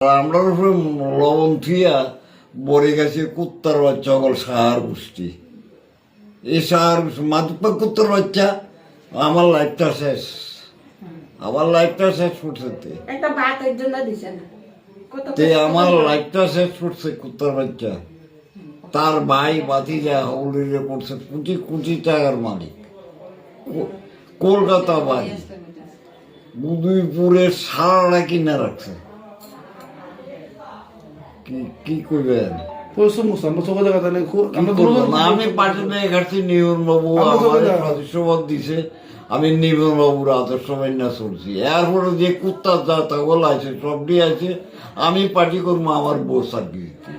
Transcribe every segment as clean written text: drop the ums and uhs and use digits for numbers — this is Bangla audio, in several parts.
আমরার উপরে লবণ থুইয়া বড়ে গেছে কুত্তার বাচ্চা সকল সাহার গোষ্ঠী। এই সাহার মাদুপা কুত্তার বাচ্চা আমার লাইফটা শেষ, আমার লাইফটা শেষ করছে আমার লাইফটা শেষ করছে কুত্তার বাচ্চা। তার ভাই বাতিজা হাউলিরে করছে কোটি কোটি টাকার মালিক, কলকাতা বাড়ি, বুদুইপুরের সারাটা কিনে রাখছে। কি করবেন? আমি পার্টিতে ঘাটছি নিয়ন বাবু সদস্যপদ দিছে, আমি নিবন বাবুর আদর্শ মাইনা চলছি। এরপরে যে কুত্তার যা তাগল আছে সবটি আছে, আমি পার্টি করবো আমার বউ চাকরি দিতে।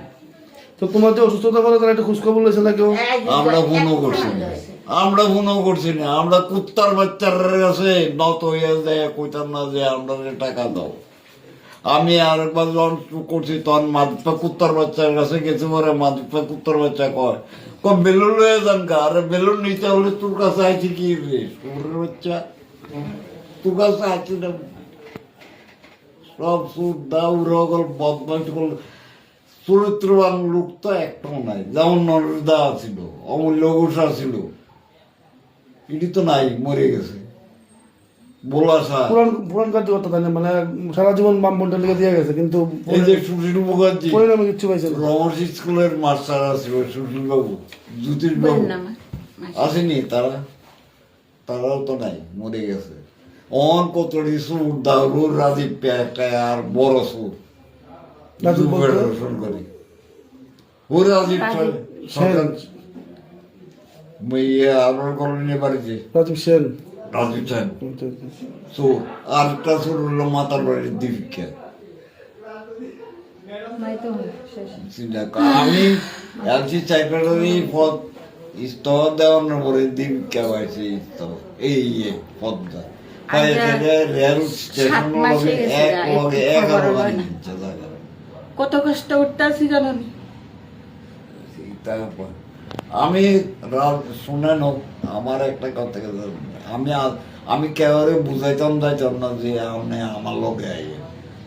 তো তোমার যে অসুস্থতা করে তারা একটা খুশখবর বলেছে না কেউ? আমরা ফোনও করছি না, আমরা ফোনও করছি না। আমরা কুত্তার বাচ্চার কাছে নত হইয়া যায়, কইতাম না যে আমরা টাকা দাও। আমি আরেকবার যখন করছি তখন মাদুপা কুত্তার বাচ্চার কাছে গেছে, পরে মাদুপা কুত্তার বাচ্চা কয় বেলুন লয়ে যান কা। আরে বেলুন নিতে হলে তোর কাছে আইছি কি রে সুরের বাচ্চা, তোর কাছে আইছি না। সব সুর দাউ রগল বদমাইশ করল, চরিত্রবান লোক তো একটাও নাই। যেমন নরদা ছিল, অমূল্য ঘোষা ছিল, এটি তো নাই, মরে গেছে। পুরান কার্যকর্তা তাই না, মানে সারা জীবন বামপন্থা লিখে দিয়ে গেছে, কিন্তু এই যে সুশীল মুখার্জি পরিণামে কিচ্ছু পাইছে না। রমেশ স্কুলের মাস্টার ছিল সুশীল বাবু, জ্যোতিষ বাবু আসেনি, তারাও তো নাই, মরে গেছে। অন কতটি সুর দাউর রাজীব পেটা আর বড় সুর ফেডারেশন করি ও রাজীব সরকার আমার কলোনি বাড়িতে রাজীব সেন, রাজীব সেন সুর। আর একটা সুর হলো মাতার বাড়ির দীপিকা। আমি এলসি সেক্রেটারি পদ ইস্তফা দেওয়ানোর পরে দীপিকা পাইছে ইস্তফা, এই পদটা রেল স্টেশন কত কষ্ট উঠতেছি জানেন। আমি শুনেন, আমার একটা কথা, আমি কেবারে বুঝাইতাম যাইতাম না যে আপনি আমার লগে আইব,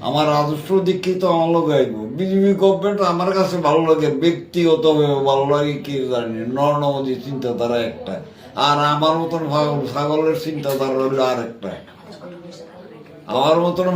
আমার রাজস্ব দীক্ষিত আমার লগে আইব। বিজেপি গভর্নমেন্ট আমার কাছে ভালো লাগে, ব্যক্তিগতভাবে ভালো লাগে কি জানি, নরনমজি চিন্তাধারা একটা, আর আমার মতন ছাগলের চিন্তাধারা হলো আর একটা। আমার মতন